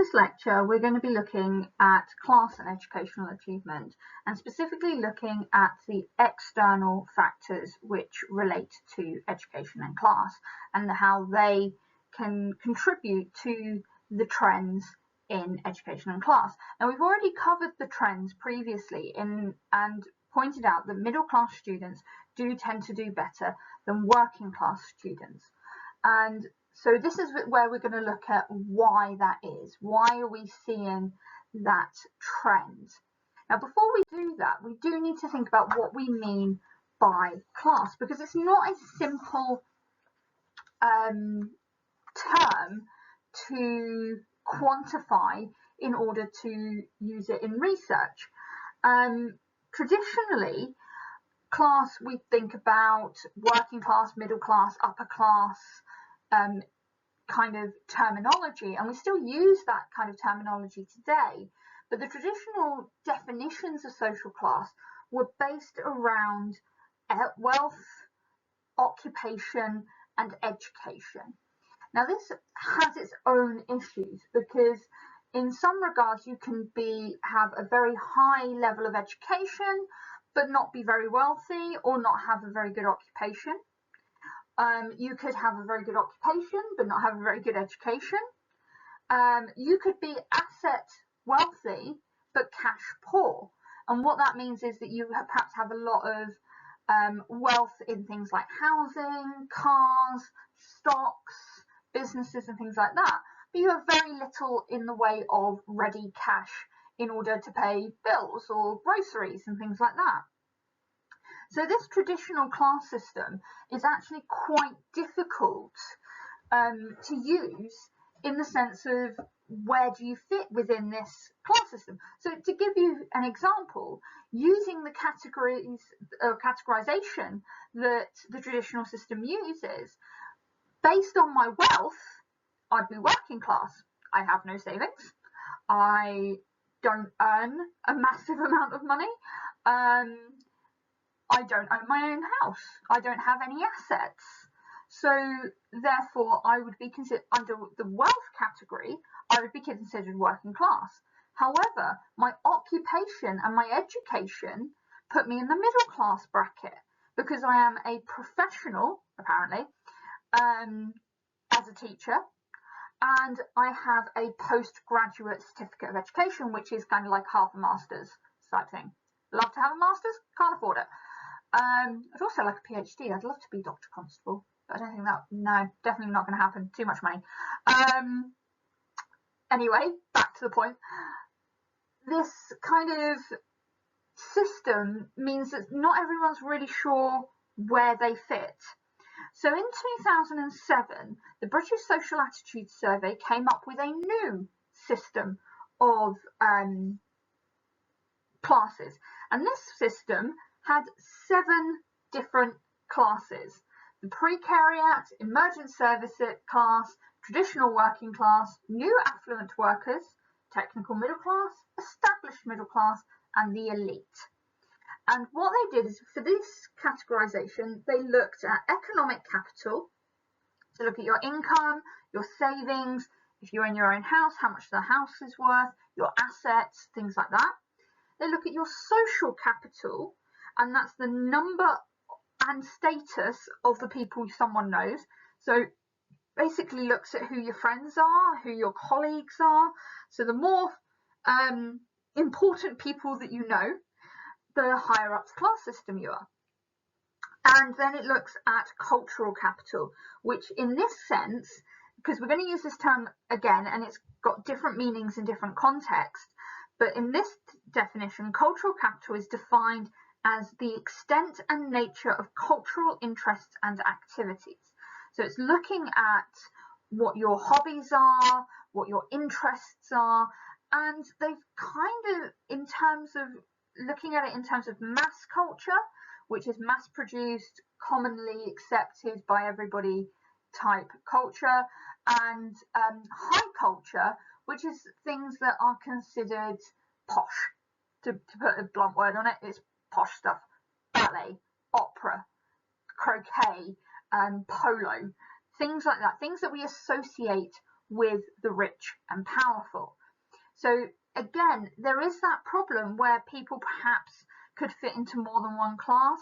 this lecture, we're going to be looking at class and educational achievement, and specifically looking at the external factors which relate to education and class, and how they can contribute to the trends in education and class. Now, we've already covered the trends previously and pointed out that middle class students do tend to do better than working class students. And so this is where we're going to look at why that is. Why are we seeing that trend? Now, before we do that, we do need to think about what we mean by class, because it's not a simple term to quantify in order to use it in research. Traditionally, class, we think about working class, middle class, upper class kind of terminology, and we still use that kind of terminology today, but the traditional definitions of social class were based around wealth, occupation, and education. Now, this has its own issues, because in some regards you can have a very high level of education but not be very wealthy, or not have a very good occupation. You could have a very good occupation but not have a very good education. You could be asset wealthy but cash poor, and what that means is that you perhaps have a lot of wealth in things like housing, cars, stocks, businesses and things like that, but you have very little in the way of ready cash in order to pay bills or groceries and things like that. So this traditional class system is actually quite difficult to use, in the sense of where do you fit within this class system. So to give you an example, using the categorization that the traditional system uses, based on my wealth, I'd be working class. I have no savings. I don't earn a massive amount of money. I don't own my own house. I don't have any assets. So therefore, I would be considered, under the wealth category, I would be considered working class. However, my occupation and my education put me in the middle class bracket, because I am a professional, apparently, as a teacher, and I have a postgraduate certificate of education, which is kind of like half a master's type thing. Love to have a master's, can't afford it. I'd also like a PhD. I'd love to be Dr. Constable, but I don't think that, no, definitely not going to happen. Too much money. Anyway, back to the point. This kind of system means that not everyone's really sure where they fit. So in 2007, the British Social Attitude Survey came up with a new system of classes, and this system had 7 different classes: the precariat, emergent service class, traditional working class, new affluent workers, technical middle class, established middle class, and the elite. And what they did is, for this categorization, they looked at economic capital, to look at your income, your savings, if you own your own house, how much the house is worth, your assets, things like that. They look at your social capital, and that's the number and status of the people someone knows. So basically looks at who your friends are, who your colleagues are. So the more important people that you know, the higher up the class system you are. And then it looks at cultural capital, which in this sense, because we're going to use this term again, and it's got different meanings in different contexts, but in this definition, cultural capital is defined as the extent and nature of cultural interests and activities. So it's looking at what your hobbies are, what your interests are, and they've kind of, in terms of looking at it in terms of mass culture, which is mass produced, commonly accepted by everybody type culture, and high culture, which is things that are considered posh. To put a blunt word on it, it's posh stuff: ballet, opera, croquet, polo, things like that, things that we associate with the rich and powerful. So again, there is that problem where people perhaps could fit into more than one class.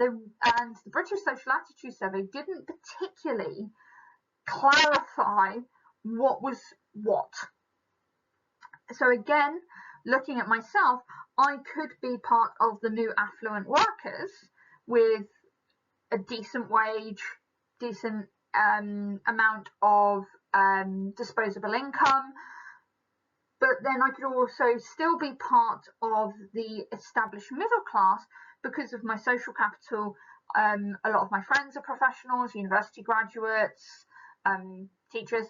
And the British Social Attitude Survey didn't particularly clarify what was what. So again, looking at myself, I could be part of the new affluent workers with a decent wage, decent amount of disposable income, but then I could also still be part of the established middle class because of my social capital. A lot of my friends are professionals, university graduates, teachers,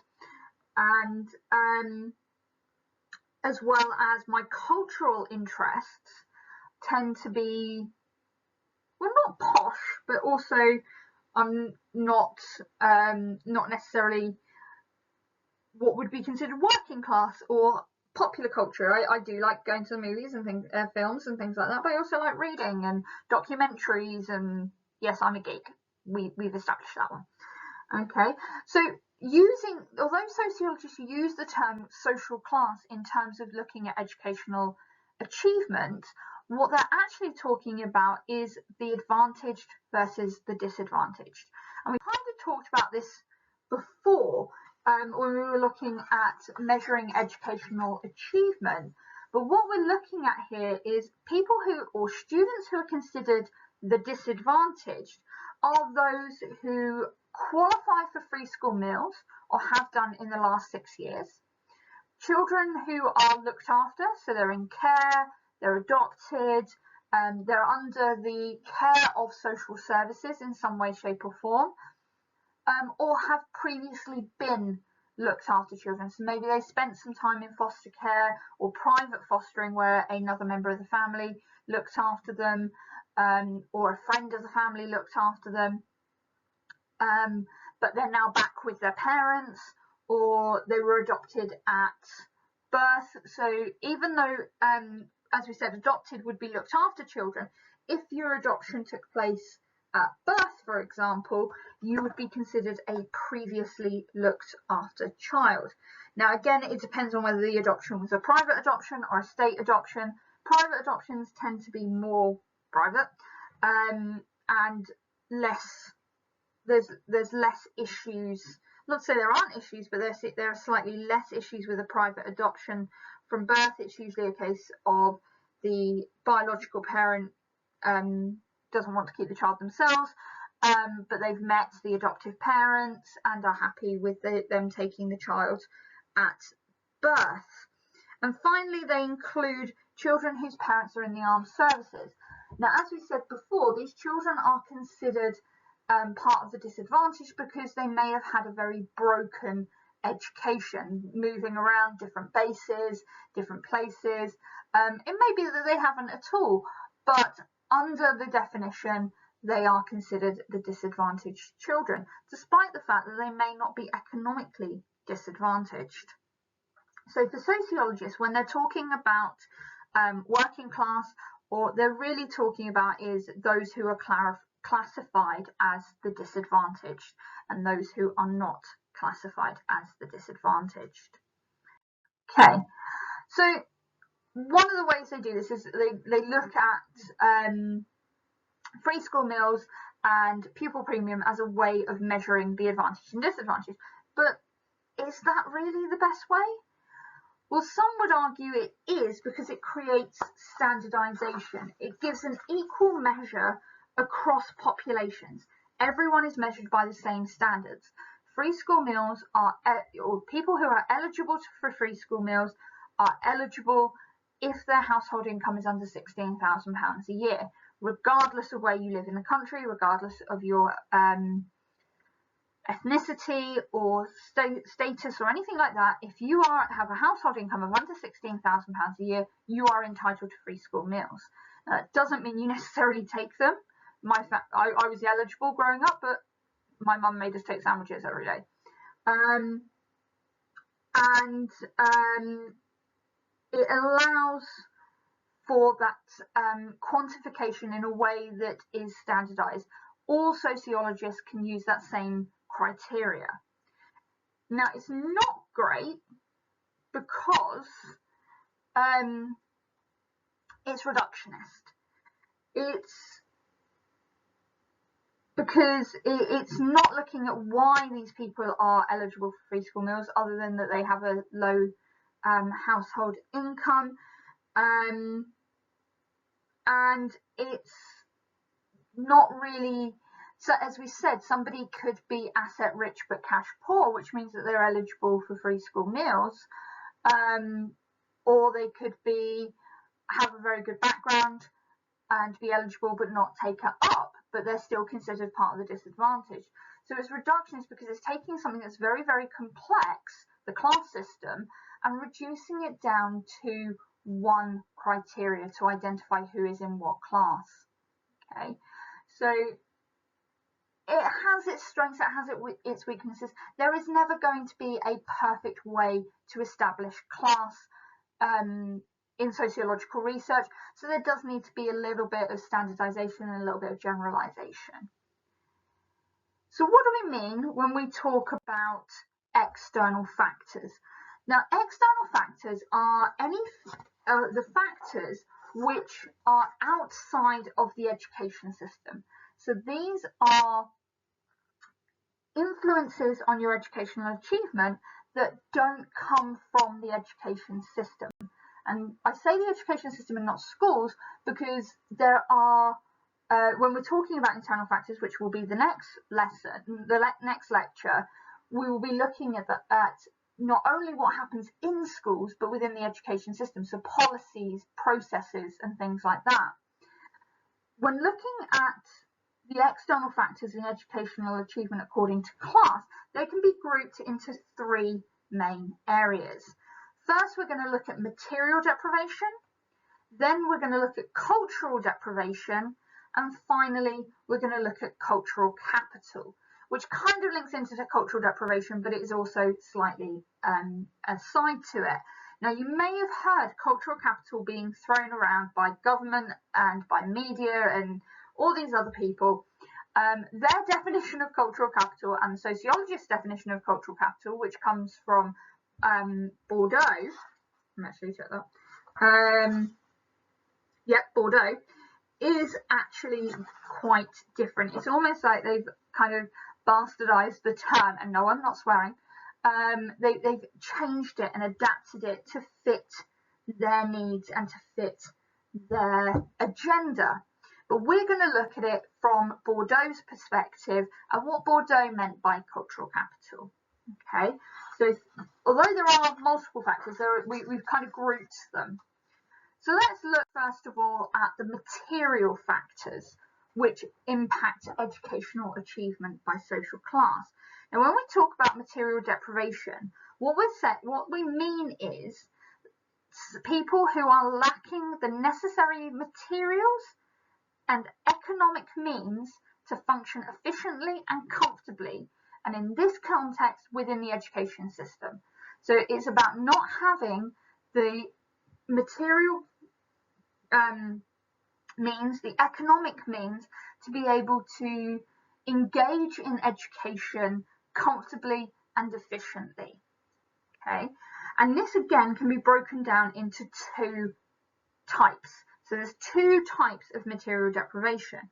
and as well as my cultural interests tend to be, well, not posh, but also I'm not necessarily what would be considered working class or popular culture. I do like going to the movies and things, films and things like that, but I also like reading and documentaries, and yes, I'm a geek. We've established that one. Okay, so although sociologists use the term social class in terms of looking at educational achievement, what they're actually talking about is the advantaged versus the disadvantaged. And we kind of talked about this before when we were looking at measuring educational achievement. But what we're looking at here is people or students who are considered the disadvantaged are those who qualify for free school meals or have done in the last 6 years. Children who are looked after, so they're in care, they're adopted, they're under the care of social services in some way, shape or form, or have previously been looked after children. So maybe they spent some time in foster care or private fostering where another member of the family looked after them, or a friend of the family looked after them, but they're now back with their parents, or they were adopted at birth. So even though, as we said, adopted would be looked after children, if your adoption took place at birth, for example, you would be considered a previously looked after child. Now, again, it depends on whether the adoption was a private adoption or a state adoption. Private adoptions tend to be more private, and there's less issues. Not to say there aren't issues, but there are slightly less issues with a private adoption from birth. It's usually a case of the biological parent doesn't want to keep the child themselves, but they've met the adoptive parents and are happy with them taking the child at birth. And finally, they include children whose parents are in the armed services. Now, as we said before, these children are considered part of the disadvantage because they may have had a very broken education, moving around different bases, different places. It may be that they haven't at all, but under the definition, they are considered the disadvantaged children, despite the fact that they may not be economically disadvantaged. So for sociologists, when they're talking about working class, or they're really talking about is those who are classified as the disadvantaged and those who are not classified as the disadvantaged. Okay, so one of the ways they do this is they look at free school meals and pupil premium as a way of measuring the advantage and disadvantage. But is that really the best way? Well, some would argue it is, because it creates standardization. It gives an equal measure across populations. Everyone is measured by the same standards. Free school meals are, or people who are eligible for free school meals are eligible if their household income is under £16,000 a year, regardless of where you live in the country, regardless of your ethnicity or status or anything like that. If you have a household income of under £16,000 a year, you are entitled to free school meals. Now, it doesn't mean you necessarily take them. I was eligible growing up, but my mum made us take sandwiches every day. It allows for that quantification in a way that is standardized. All sociologists can use that same criteria. Now, it's not great because it's reductionist. It's because it's not looking at why these people are eligible for free school meals, other than that they have a low household income, and it's not really. So as we said, somebody could be asset rich but cash poor, which means that they're eligible for free school meals, or they could have a very good background and be eligible but not take it up, but they're still considered part of the disadvantage. So it's reductionist because it's taking something that's very, very complex, the class system, and reducing it down to one criteria to identify who is in what class. Okay, so it has its strengths, it has its weaknesses. There is never going to be a perfect way to establish class in sociological research, so there does need to be a little bit of standardization and a little bit of generalization. So what do we mean when we talk about external factors? Now, external factors are the factors which are outside of the education system. So these are influences on your educational achievement that don't come from the education system. And I say the education system and not schools because there are, when we're talking about internal factors, which will be the next lesson, next lecture, we will be looking at not only what happens in schools, but within the education system, so policies, processes, and things like that. When looking at the external factors in educational achievement according to class, they can be grouped into three main areas. First, we're going to look at material deprivation, then we're going to look at cultural deprivation, and finally, we're going to look at cultural capital, which kind of links into the cultural deprivation, but it is also slightly a side to it. Now, you may have heard cultural capital being thrown around by government and by media and all these other people. Their definition of cultural capital and the sociologist's definition of cultural capital, which comes from Bordeaux, I'm actually check that. Bordeaux is actually quite different. It's almost like they've kind of bastardized the term, and no, I'm not swearing. They've changed it and adapted it to fit their needs and to fit their agenda. But we're going to look at it from Bordeaux's perspective and what Bordeaux meant by cultural capital. Okay, so although there are multiple factors, we've kind of grouped them. So let's look first of all at the material factors which impact educational achievement by social class. Now, when we talk about material deprivation, what we mean is people who are lacking the necessary materials and economic means to function efficiently and comfortably, and in this context within the education system. So it's about not having the material means, the economic means, to be able to engage in education comfortably and efficiently. Okay, and this again can be broken down into two types. So there's two types of material deprivation.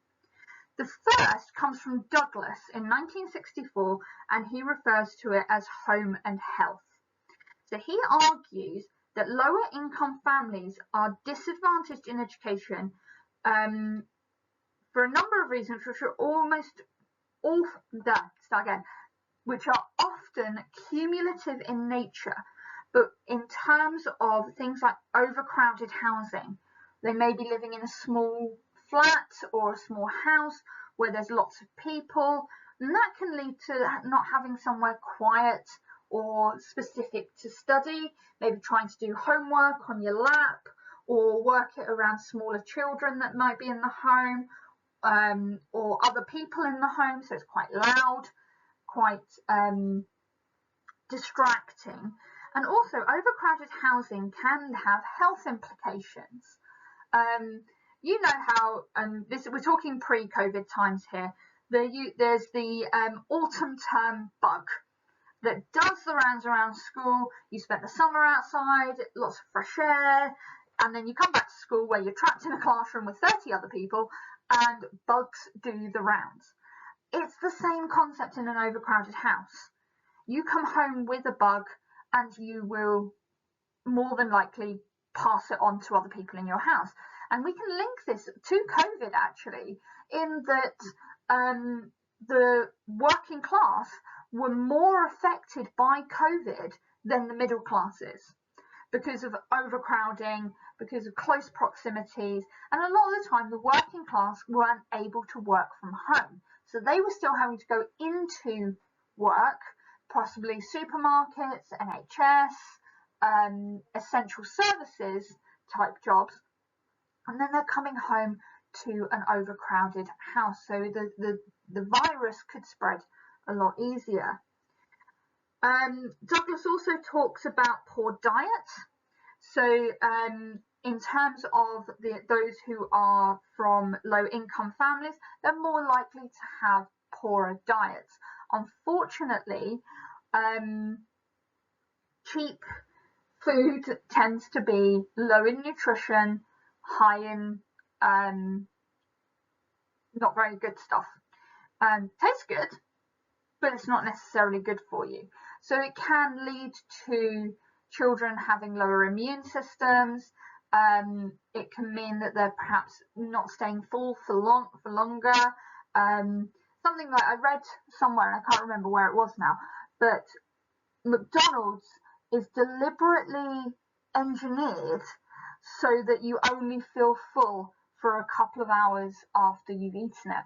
The first comes from Douglas in 1964, and he refers to it as home and health. So he argues that lower income families are disadvantaged in education for a number of reasons, which are which are often cumulative in nature, but in terms of things like overcrowded housing. They may be living in a small flat or a small house where there's lots of people, and that can lead to not having somewhere quiet or specific to study, maybe trying to do homework on your lap or work it around smaller children that might be in the home, or other people in the home, so it's quite loud, quite distracting. And also, overcrowded housing can have health implications. You know how, we're talking pre-COVID times here, there's the autumn term bug that does the rounds around school. You spent the summer outside, lots of fresh air, and then you come back to school where you're trapped in a classroom with 30 other people and bugs do the rounds. It's the same concept in an overcrowded house. You come home with a bug and you will more than likely pass it on to other people in your house. And we can link this to COVID actually, in that the working class were more affected by COVID than the middle classes because of overcrowding, because of close proximities, and a lot of the time the working class weren't able to work from home. So they were still having to go into work, possibly supermarkets, NHS, essential services type jobs, and then they're coming home to an overcrowded house. So the virus could spread a lot easier. Douglas also talks about poor diet. So in terms of those who are from low income families, they're more likely to have poorer diets. Unfortunately, cheap food tends to be low in nutrition, high in not very good stuff. Tastes good, but it's not necessarily good for you. So it can lead to children having lower immune systems. It can mean that they're perhaps not staying full for longer. Something like I read somewhere, and I can't remember where it was now, but McDonald's is deliberately engineered so that you only feel full for a couple of hours after you've eaten it.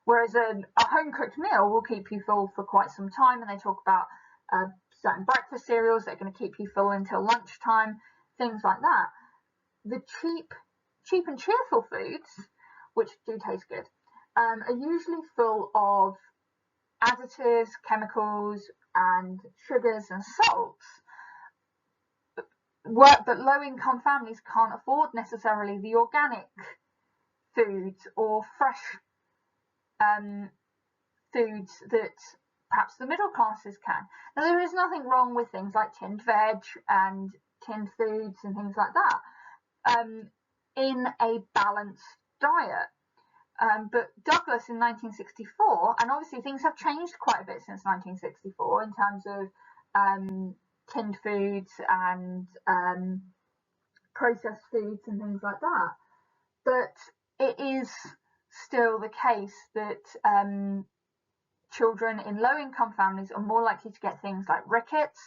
Whereas a home-cooked meal will keep you full for quite some time, and they talk about certain breakfast cereals that are going to keep you full until lunchtime, things like that. The cheap and cheerful foods, which do taste good, are usually full of additives, chemicals, and sugars and salts. But low-income families can't afford necessarily the organic foods or fresh foods that perhaps the middle classes can. Now, there is nothing wrong with things like tinned veg and tinned foods and things like that in a balanced diet. But Douglas in 1964, and obviously things have changed quite a bit since 1964 in terms of tinned foods and processed foods and things like that. But it is still the case that children in low-income families are more likely to get things like rickets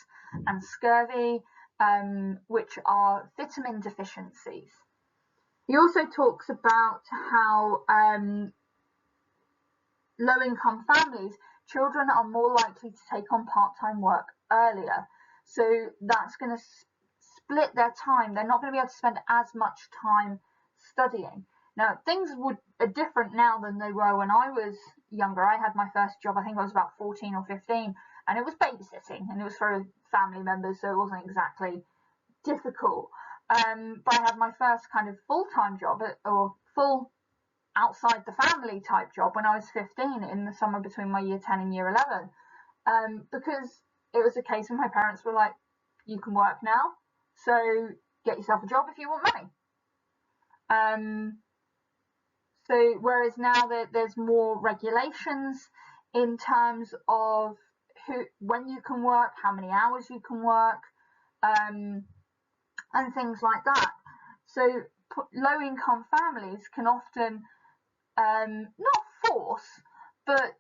and scurvy, which are vitamin deficiencies. He also talks about how low-income families, children are more likely to take on part-time work earlier. So that's going to split their time. They're not going to be able to spend as much time studying. Now, things are different now than they were when I was younger. I had my first job, I think I was about 14 or 15, and it was babysitting, and it was for family members, so it wasn't exactly difficult. But I had my first kind of full-time job, or full outside the family type job, when I was 15 in the summer between my year 10 and year 11, because it was a case where my parents were like, you can work now, so get yourself a job if you want money. So whereas now there's more regulations in terms of when you can work, how many hours you can work, and things like that. So low-income families can often not force, but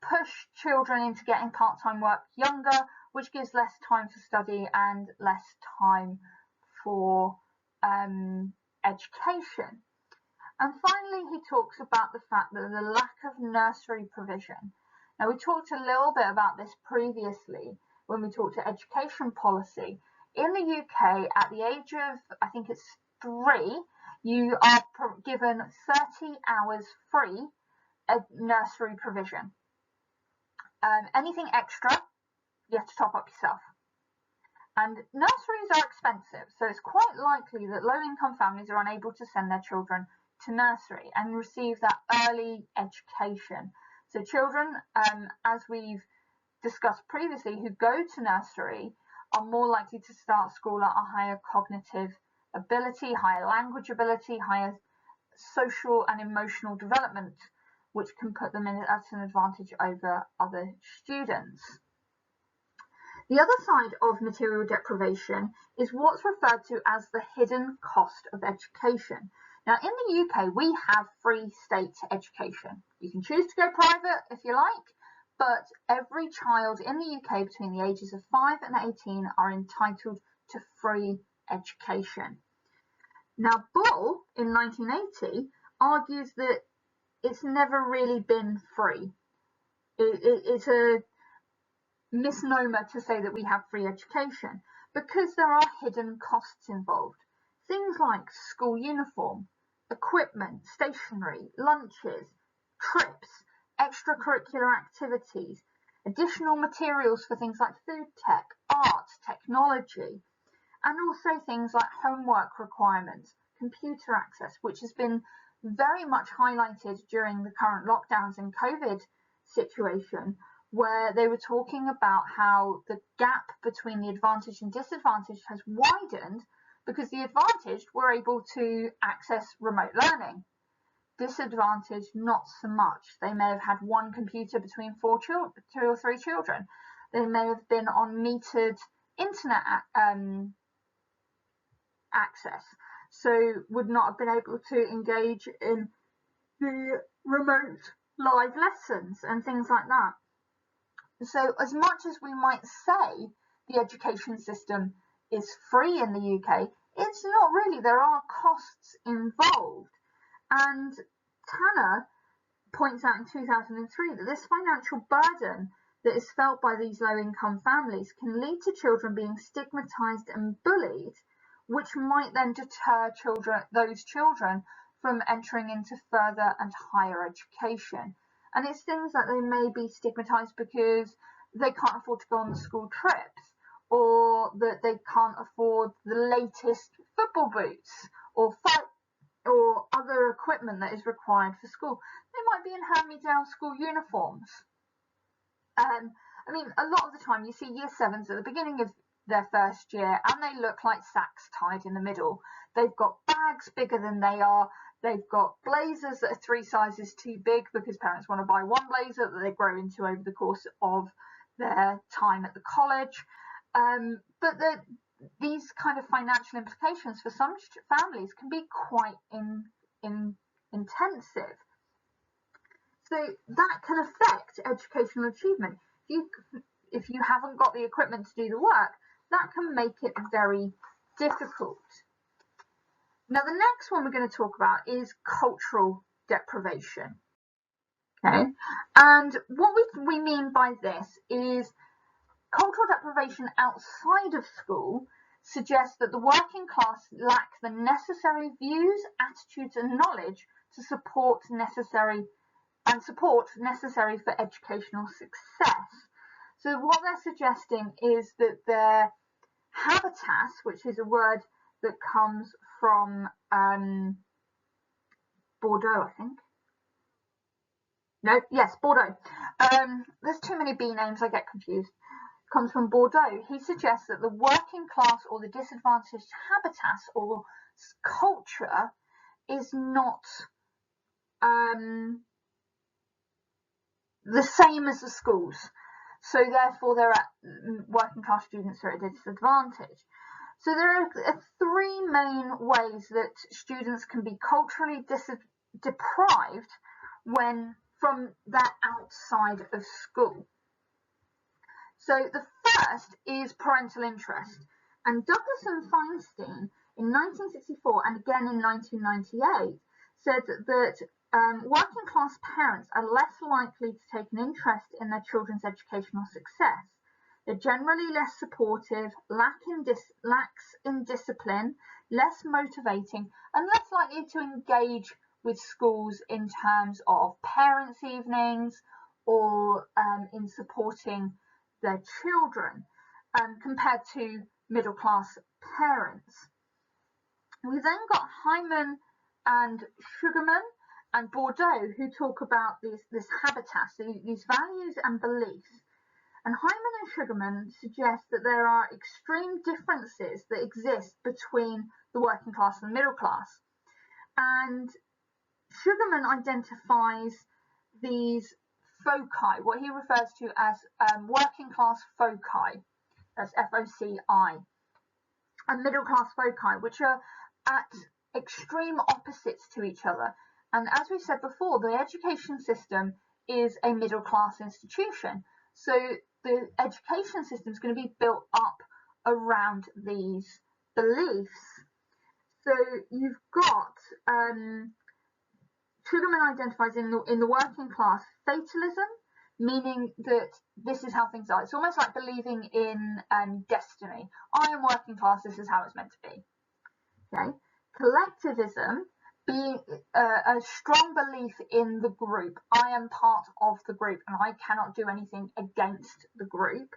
push children into getting part-time work younger, which gives less time for study and less time for education. And finally, he talks about the fact that the lack of nursery provision. Now, we talked a little bit about this previously when we talked to education policy. In the UK, at the age of, I think it's 3, you are given 30 hours free of nursery provision. Anything extra, you have to top up yourself. And nurseries are expensive, so it's quite likely that low-income families are unable to send their children to nursery and receive that early education. So children, as we've discussed previously, who go to nursery are more likely to start school at a higher cognitive ability, higher language ability, higher social and emotional development, which can put them at an advantage over other students. The other side of material deprivation is what's referred to as the hidden cost of education. Now, in the UK, we have free state education. You can choose to go private if you like, but every child in the UK between the ages of 5 and 18 are entitled to free education. Now, Bull, in 1980, argues that it's never really been free. It's a misnomer to say that we have free education because there are hidden costs involved. Things like school uniform, equipment, stationery, lunches, trips, extracurricular activities, additional materials for things like food tech, art, technology, and also things like homework requirements, computer access, which has been very much highlighted during the current lockdowns and COVID situation, where they were talking about how the gap between the advantaged and disadvantaged has widened because the advantaged were able to access remote learning. Disadvantaged, not so much. They may have had one computer between 2 or 3 children. They may have been on metered internet access, so would not have been able to engage in the remote live lessons and things like that. So as much as we might say the education system is free in the UK, it's not really. There are costs involved. And Tanner points out in 2003 that this financial burden that is felt by these low-income families can lead to children being stigmatized and bullied, which might then deter those children from entering into further and higher education. And it's things that they may be stigmatized because they can't afford to go on the school trips, or that they can't afford the latest football boots or other equipment that is required for school. They might be in hand-me-down school uniforms. I mean, a lot of the time you see year 7s at the beginning of their first year and they look like sacks tied in the middle. They've got bags bigger than they are. They've got blazers that are 3 sizes too big because parents want to buy one blazer that they grow into over the course of their time at the college. But these kind of financial implications for some families can be quite intensive. So that can affect educational achievement. If you haven't got the equipment to do the work, that can make it very difficult. Now, the next one we're going to talk about is cultural deprivation. Okay, and what we mean by this is cultural deprivation outside of school suggests that the working class lack the necessary views, attitudes, and knowledge to support necessary for educational success. So what they're suggesting is that their habitus, which is a word that comes from Bordeaux, I think. No, yes, Bordeaux. There's too many B names, I get confused. Comes from Bordeaux. He suggests that the working class or the disadvantaged habitus or culture is not the same as the schools. So therefore, working class students are at a disadvantage. So there are 3 main ways that students can be culturally deprived from that outside of school. So the first is parental interest. And Douglas and Feinstein in 1964 and again in 1998 said that working class parents are less likely to take an interest in their children's educational success. They're generally less supportive, lacks in discipline, less motivating, and less likely to engage with schools in terms of parents' evenings or in supporting their children compared to middle class parents. We then got Hyman and Sugarman and Bordeaux who talk about this habitus, these values and beliefs. And Hyman and Sugarman suggest that there are extreme differences that exist between the working class and the middle class. And Sugarman identifies these foci, what he refers to as working class foci, that's F-O-C-I, and middle class foci, which are at extreme opposites to each other. And as we said before, the education system is a middle class institution. So the education system is going to be built up around these beliefs. So you've got Sugarman identifies in the working class fatalism, meaning that this is how things are. It's almost like believing in destiny. I am working class, this is how it's meant to be. Okay. Collectivism being a strong belief in the group. I am part of the group and I cannot do anything against the group.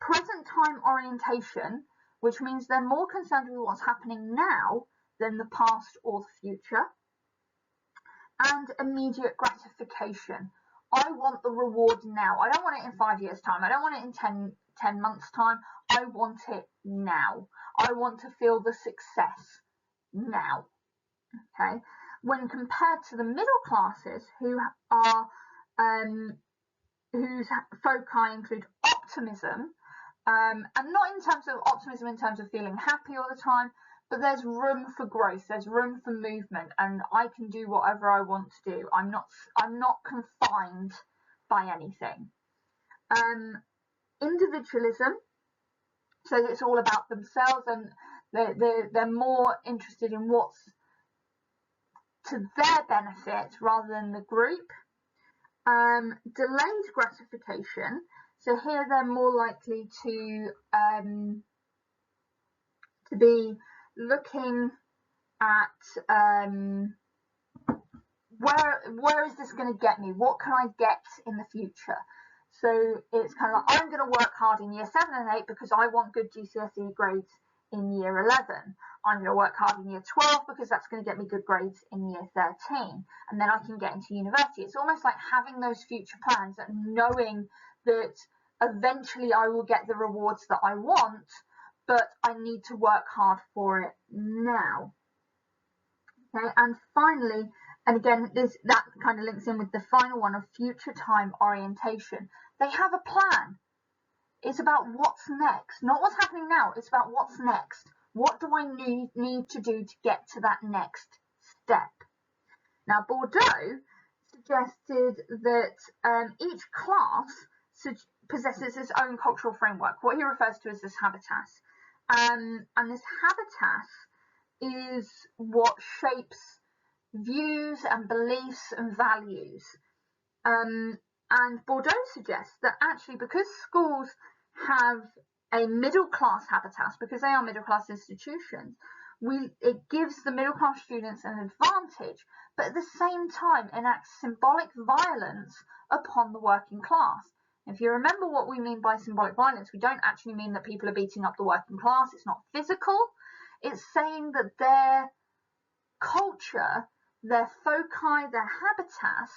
Present time orientation, which means they're more concerned with what's happening now than the past or the future. And immediate gratification. I want the reward now. I don't want it in 5 years' time. I don't want it in 10 months' time. I want it now. I want to feel the success now. Okay. When compared to the middle classes, who are whose foci include optimism, and not in terms of optimism in terms of feeling happy all the time, but there's room for growth, there's room for movement, and I can do whatever I want to do. I'm not confined by anything. Individualism, so it's all about themselves, and they're more interested in what's to their benefit rather than the group. Delayed gratification, so here they're more likely to be looking at where is this going to get me? What can I get in the future? So it's kind of like, I'm going to work hard in year 7 and 8 because I want good GCSE grades in year 11. I'm going to work hard in year 12 because that's going to get me good grades in year 13. And then I can get into university. It's almost like having those future plans and knowing that eventually I will get the rewards that I want, but I need to work hard for it now. Okay, and finally, and again, that kind of links in with the final one of future time orientation. They have a plan. It's about what's next, not what's happening now. It's about what's next. What do I need to do to get to that next step? Now, Bourdieu suggested that each class possesses its own cultural framework, what he refers to as this habitus. And this habitus is what shapes views and beliefs and values. And Bourdieu suggests that actually because schools have a middle class habitus, because they are middle class institutions, it gives the middle class students an advantage, but at the same time enacts symbolic violence upon the working class. If you remember what we mean by symbolic violence, we don't actually mean that people are beating up the working class. It's not physical. It's saying that their culture, their foci, their habitus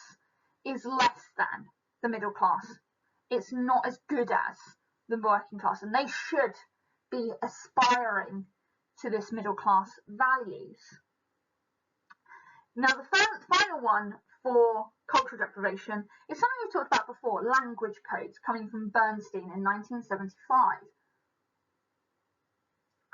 is less than the middle class. It's not as good as the working class, and they should be aspiring to this middle class values. Now, the final one for cultural deprivation is something we talked about before, language codes, coming from Bernstein in 1975.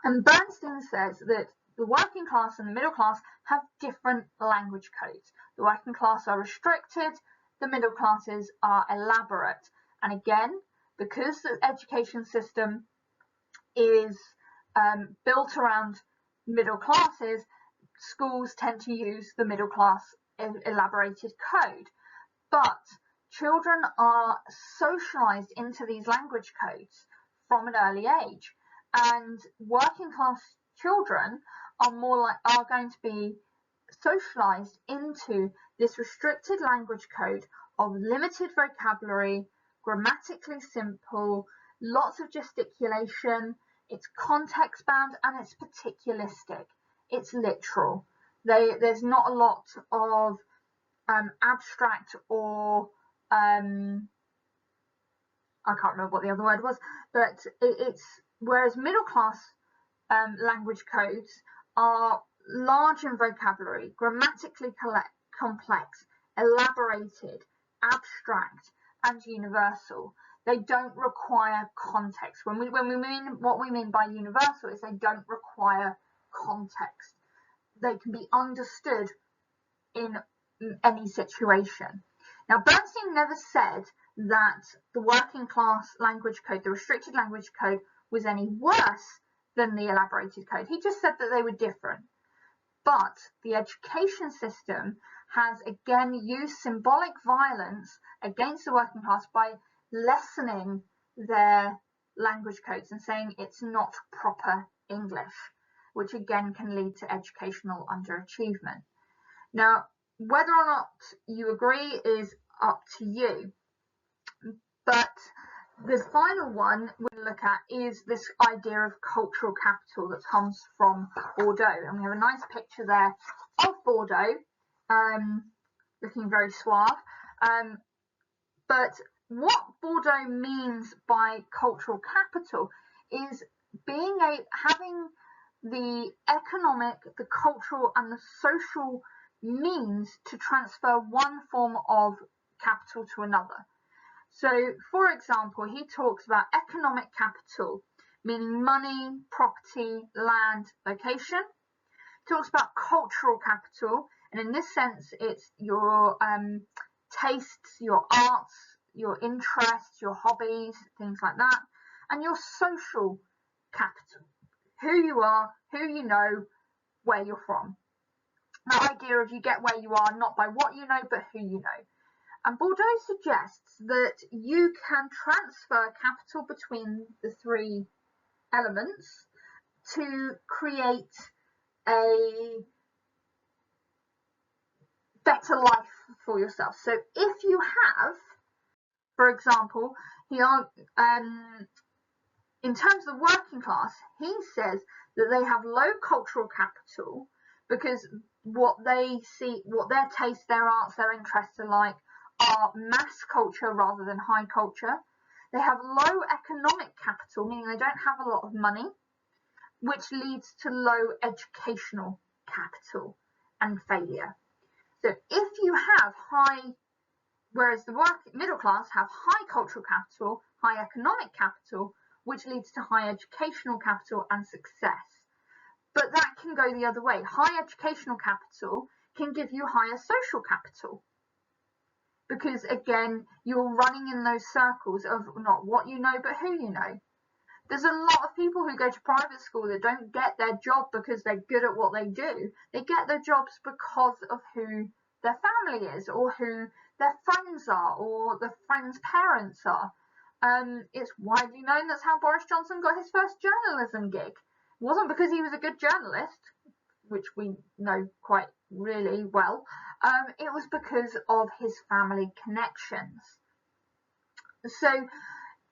And Bernstein says that the working class and the middle class have different language codes. The working class are restricted, the middle classes are elaborate. And again, because the education system is built around middle classes, schools tend to use the middle class elaborated code. But children are socialized into these language codes from an early age. And working class children are going to be socialized into this restricted language code of limited vocabulary, grammatically simple, lots of gesticulation, it's context bound, and it's particularistic. It's literal. There's not a lot of abstract or I can't remember what the other word was, but it's whereas middle class language codes are large in vocabulary, grammatically complex, elaborated, abstract, and universal. They don't require context. When we mean what we mean by universal is they don't require context. They can be understood in any situation. Now, Bernstein never said that the working class language code, the restricted language code, was any worse than the elaborated code. He just said that they were different. But the education system has again used symbolic violence against the working class by lessening their language codes and saying it's not proper English, which again can lead to educational underachievement. Now, whether or not you agree is up to you, but the final one we look at is this idea of cultural capital that comes from Bourdieu. And we have a nice picture there of Bourdieu, looking very suave. But what Bourdieu means by cultural capital is having the economic, the cultural, and the social means to transfer one form of capital to another. So, for example, he talks about economic capital, meaning money, property, land, location. He talks about cultural capital, and in this sense, it's your tastes, your arts, your interests, your hobbies, things like that, and your social capital, who you are, who you know, where you're from. The idea of you get where you are not by what you know, but who you know. And Bourdieu suggests that you can transfer capital between the three elements to create a better life for yourself. So if you have, for example, in terms of the working class, he says that they have low cultural capital because what they see, what their tastes, their arts, their interests are like are mass culture rather than high culture. They have low economic capital, meaning they don't have a lot of money, which leads to low educational capital and failure. So if you have whereas the middle class have high cultural capital, high economic capital, which leads to high educational capital and success. But that can go the other way. High educational capital can give you higher social capital. Because again, you're running in those circles of not what you know, but who you know. There's a lot of people who go to private school that don't get their job because they're good at what they do. They get their jobs because of who their family is, or who their friends are, or the friends' parents are. It's widely known that's how Boris Johnson got his first journalism gig. It wasn't because he was a good journalist, which we know quite really well. It was because of his family connections. So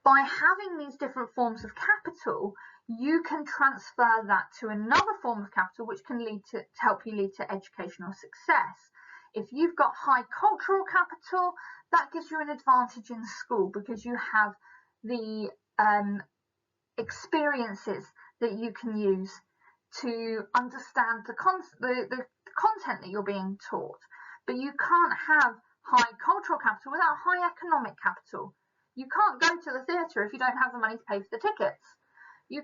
by having these different forms of capital, you can transfer that to another form of capital, which can help you lead to educational success. If you've got high cultural capital, that gives you an advantage in school because you have the experiences that you can use to understand the content that you're being taught. But you can't have high cultural capital without high economic capital. You can't go to the theatre if you don't have the money to pay for the tickets. You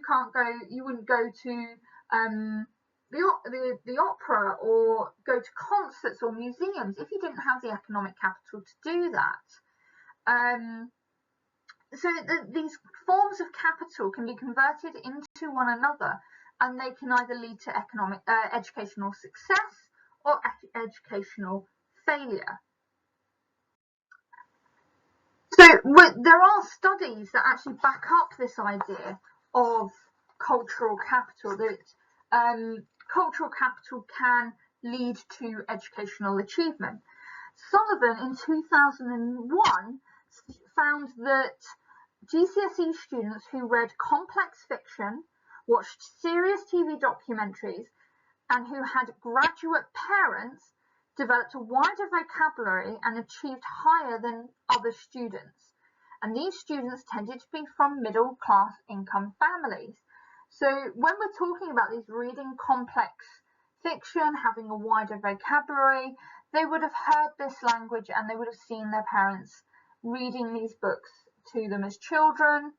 wouldn't go to the opera or go to concerts or museums if you didn't have the economic capital to do that. So these forms of capital can be converted into one another, and they can either lead to educational success or educational failure. So there are studies that actually back up this idea of cultural capital, that cultural capital can lead to educational achievement. Sullivan in 2001 found that GCSE students who read complex fiction, watched serious TV documentaries, and who had graduate parents developed a wider vocabulary and achieved higher than other students. and these students tended to be from middle class income families. So when we're talking about these reading complex fiction, having a wider vocabulary, they would have heard this language and they would have seen their parents reading these books to them as children,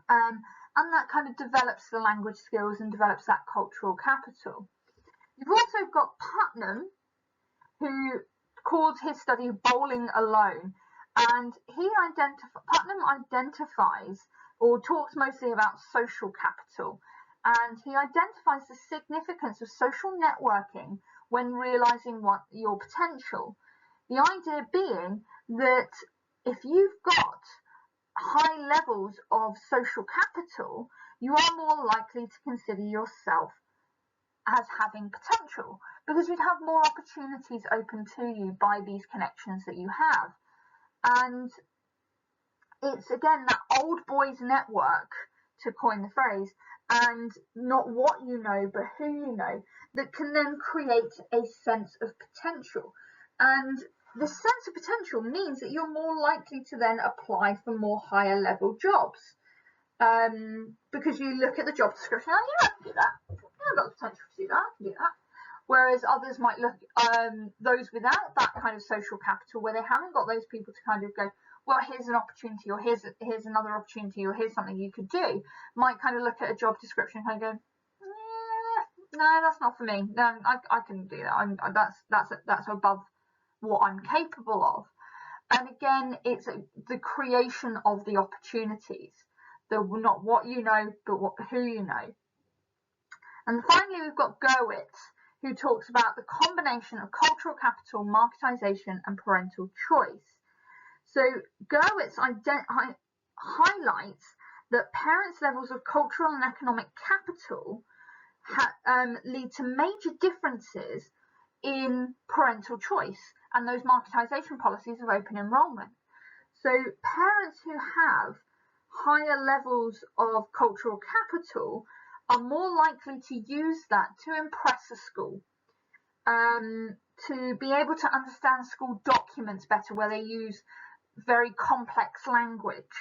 and that kind of develops the language skills and develops that cultural capital. You've also got Putnam, who called his study Bowling Alone, and Putnam identifies or talks mostly about social capital, and he identifies the significance of social networking when realizing your potential. The idea being that if you've got high levels of social capital, you are more likely to consider yourself as having potential, because you'd have more opportunities open to you by these connections that you have. And it's again that old boys network, to coin the phrase, and not what you know but who you know, that can then create a sense of potential. And the sense of potential means that you're more likely to then apply for more higher level jobs, because you look at the job description and I can do that, I've got the potential to do that, I can do that. Whereas others might look, those without that kind of social capital, where they haven't got those people to kind of go, well, here's an opportunity, or here's another opportunity, or here's something you could do, might kind of look at a job description and go, no, that's not for me. No, I couldn't do that. That's above what I'm capable of. And again, it's the creation of the opportunities, not what you know, but who you know. And finally, we've got Gurwitz, who talks about the combination of cultural capital, marketization, and parental choice. So Gurwitz highlights that parents' levels of cultural and economic capital lead to major differences in parental choice and those marketization policies of open enrollment. So parents who have higher levels of cultural capital are more likely to use that to impress a school, to be able to understand school documents better, where they use very complex language.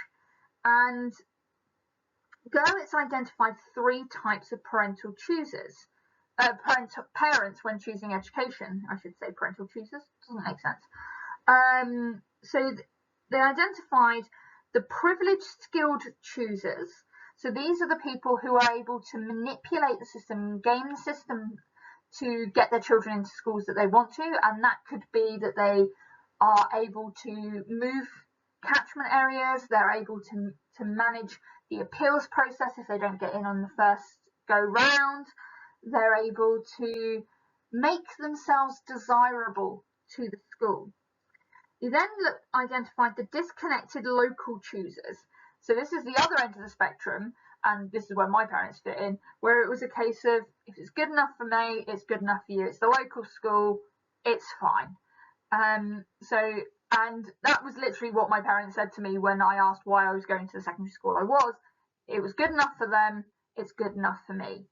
And Gurwitz identified 3 types of parental choosers. Parents when choosing education, I should say parental choosers, doesn't make sense. So they identified the privileged skilled choosers. So these are the people who are able to manipulate the system, game the system to get their children into schools that they want to, and that could be that they are able to move catchment areas, they're able to manage the appeals process if they don't get in on the first go round, they're able to make themselves desirable to the school. You then identified the disconnected local choosers. So this is the other end of the spectrum, and this is where my parents fit in, where it was a case of, if it's good enough for me, it's good enough for you. It's the local school, it's fine. And that was literally what my parents said to me when I asked why I was going to the secondary school I was. It was good enough for them, it's good enough for me.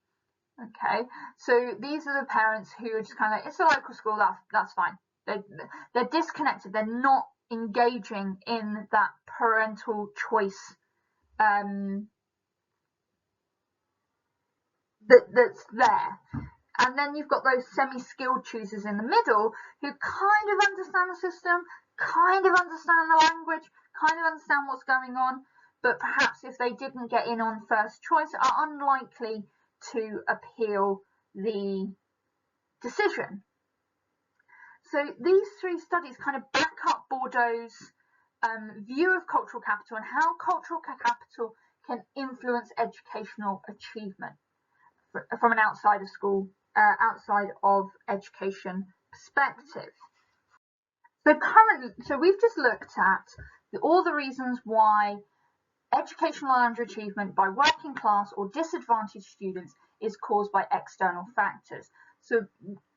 Okay, so these are the parents who are just kind of like, it's a local school, that's fine. They're disconnected, they're not engaging in that parental choice that's there. And then you've got those semi-skilled choosers in the middle who kind of understand the system, kind of understand the language, kind of understand what's going on, but perhaps if they didn't get in on first choice, are unlikely to appeal the decision. So these 3 studies kind of back up Bourdieu's view of cultural capital and how cultural capital can influence educational achievement from an outside of education perspective. So we've just looked at all the reasons why educational underachievement by working class or disadvantaged students is caused by external factors. So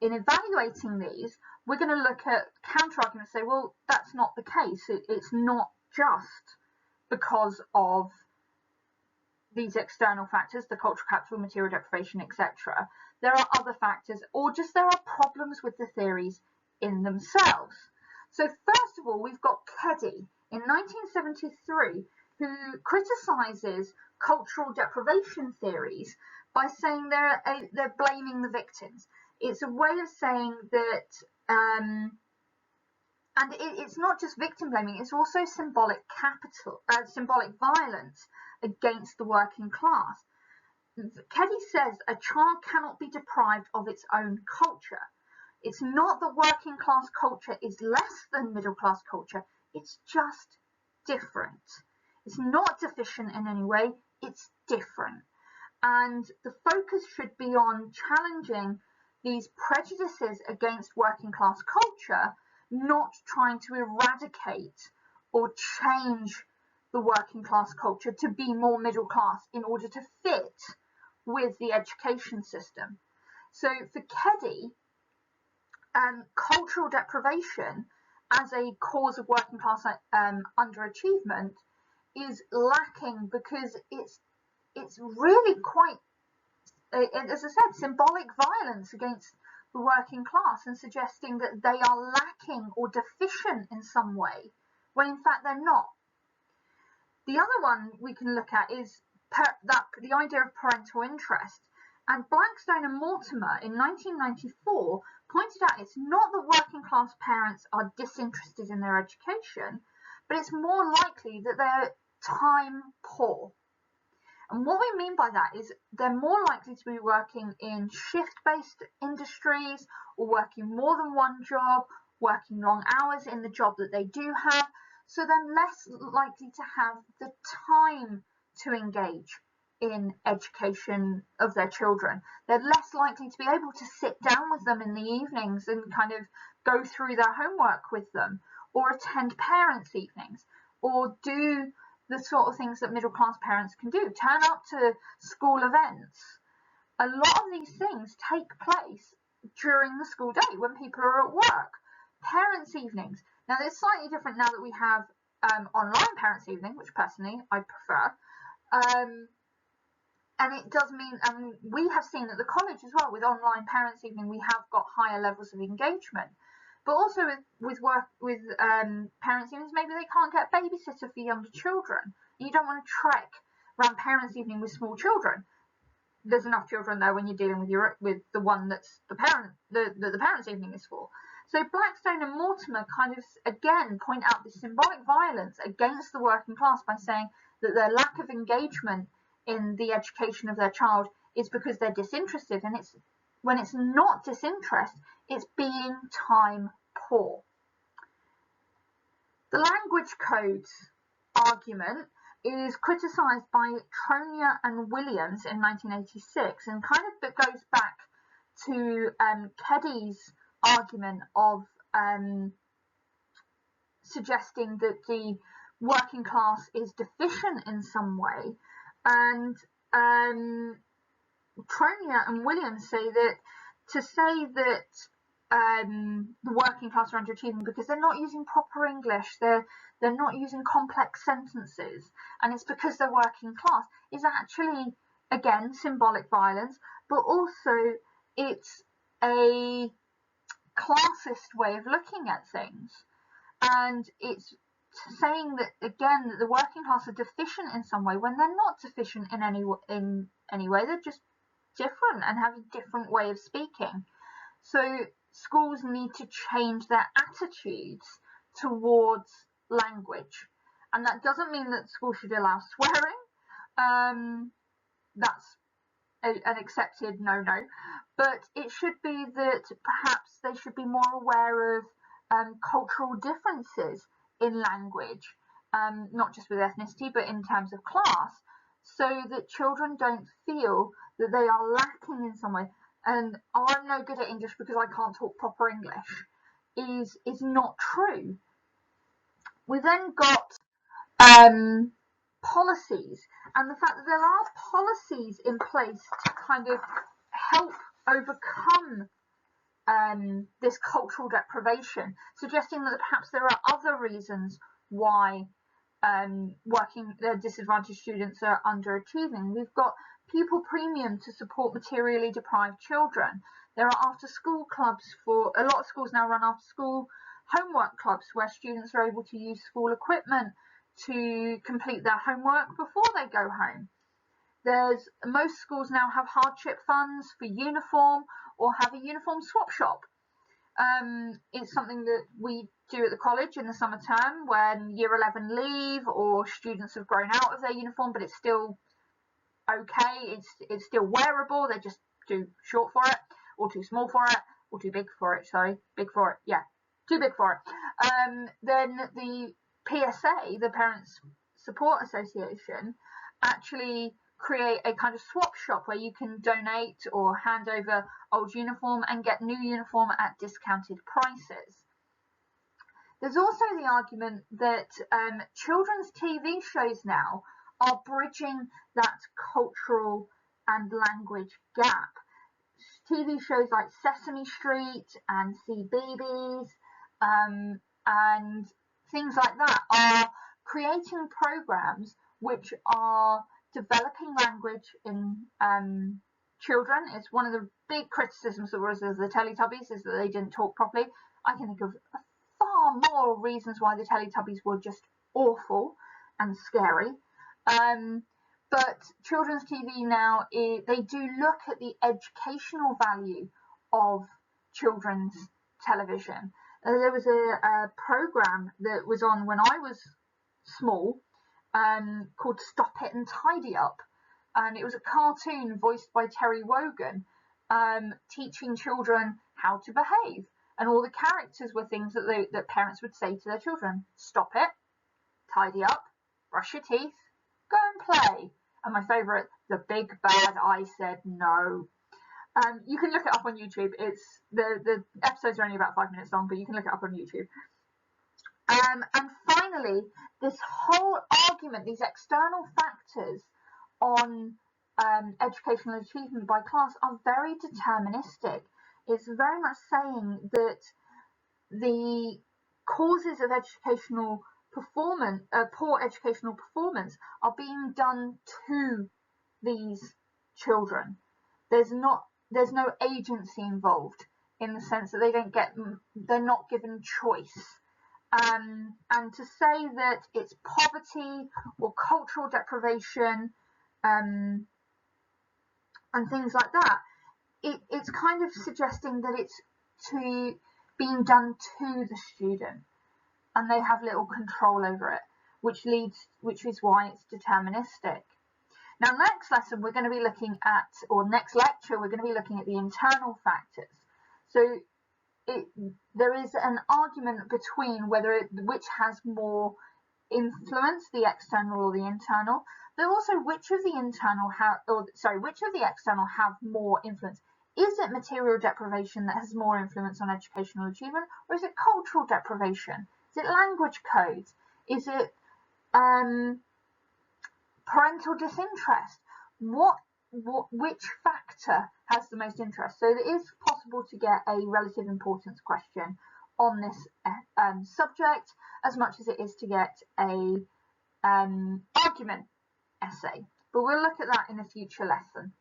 in evaluating these, we're going to look at counter-arguments and say, well, that's not the case. It's not just because of these external factors, the cultural capital, material deprivation, etc. There are other factors, or just there are problems with the theories in themselves. So first of all, we've got Keddie in 1973 who criticises cultural deprivation theories by saying they're blaming the victims. It's a way of saying that, and it's not just victim blaming, it's also symbolic violence against the working class. Keddie says a child cannot be deprived of its own culture. It's not that working class culture is less than middle class culture, it's just different. It's not deficient in any way, it's different. And the focus should be on challenging these prejudices against working class culture, not trying to eradicate or change the working class culture to be more middle class in order to fit with the education system. So for Keddie, cultural deprivation as a cause of working class underachievement is lacking because it's really quite, as I said, symbolic violence against the working class and suggesting that they are lacking or deficient in some way, when in fact they're not. The other one we can look at is the idea of parental interest. And Blackstone and Mortimer in 1994 pointed out it's not that working class parents are disinterested in their education, but it's more likely that they're time poor. And what we mean by that is they're more likely to be working in shift-based industries or working more than one job, working long hours in the job that they do have, so they're less likely to have the time to engage in education of their children. They're less likely to be able to sit down with them in the evenings and kind of go through their homework with them, or attend parents' evenings, or do the sort of things that middle class parents can do, turn up to school events. A lot of these things take place during the school day when people are at work. Parents' evenings. Now, it's slightly different now that we have online parents' evening, which personally I prefer. And it does mean, and we have seen at the college as well, with online parents' evening, we have got higher levels of engagement. But also with parents' evenings, maybe they can't get a babysitter for younger children. You don't want to trek around parents' evening with small children. There's enough children there when you're dealing with the one that's the parents' evening is for. So Blackstone and Mortimer kind of again point out this symbolic violence against the working class by saying that their lack of engagement in the education of their child is because they're disinterested, and when it's not disinterest, it's being time poor. The language codes argument is criticised by Tronia and Williams in 1986, and kind of goes back to Keddie's argument of suggesting that the working class is deficient in some way. And Tronia and Williams say that the working class are underachieving because they're not using proper English, they're not using complex sentences, and it's because they're working class, is actually, again, symbolic violence, but also it's a classist way of looking at things. And it's saying that, again, that the working class are deficient in some way when they're not deficient in any way, they're just different and have a different way of speaking. So schools need to change their attitudes towards language, and that doesn't mean that schools should allow swearing. That's an accepted no-no, but it should be that perhaps they should be more aware of cultural differences in language, not just with ethnicity, but in terms of class, so that children don't feel that they are lacking in some way. And I'm no good at English because I can't talk proper English is not true. We then got policies, and the fact that there are policies in place to kind of help overcome this cultural deprivation, suggesting that perhaps there are other reasons why disadvantaged students are underachieving. We've got pupil premium to support materially deprived children. There are after-school clubs a lot of schools now run after-school homework clubs where students are able to use school equipment to complete their homework before they go home. Most schools now have hardship funds for uniform or have a uniform swap shop. It's something that we do at the college in the summer term when year 11 leave or students have grown out of their uniform, but it's still okay, it's still wearable, they're just too short for it or too small for it or too big for it, sorry, big for it, yeah, too big for it. Then the PSA, the Parents Support Association, actually create a kind of swap shop where you can donate or hand over old uniform and get new uniform at discounted prices. There's also the argument that children's TV shows now are bridging that cultural and language gap. TV shows like Sesame Street and CBeebies and things like that are creating programs which are developing language in children. It's one of the big criticisms of the Teletubbies is that they didn't talk properly. I can think of far more reasons why the Teletubbies were just awful and scary. But children's TV now, they do look at the educational value of children's television. There was a program that was on when I was small called Stop It and Tidy Up. And it was a cartoon voiced by Terry Wogan teaching children how to behave. And all the characters were things that parents would say to their children. Stop it, tidy up, brush your teeth, go and play. And my favourite, the big bad I said no. You can look it up on YouTube. It's the episodes are only about 5 minutes long, but you can look it up on YouTube. And finally, this whole argument, these external factors on educational achievement by class are very deterministic. It's very much saying that the causes of educational performance, poor educational performance, are being done to these children. There's no agency involved in the sense that they're not given choice. And to say that it's poverty or cultural deprivation and things like that, it's kind of suggesting that it's being done to the student and they have little control over it, which is why it's deterministic. Now, next lesson we're going to be looking at, or next lecture we're going to be looking at the internal factors. So there is an argument between which has more influence, the external or the internal, but also which of the external have more influence. Is it material deprivation that has more influence on educational achievement, or is it cultural deprivation? Is it language codes? Is it parental disinterest? Which factor has the most interest? So it is possible to get a relative importance question on this subject as much as it is to get a argument essay. But we'll look at that in a future lesson.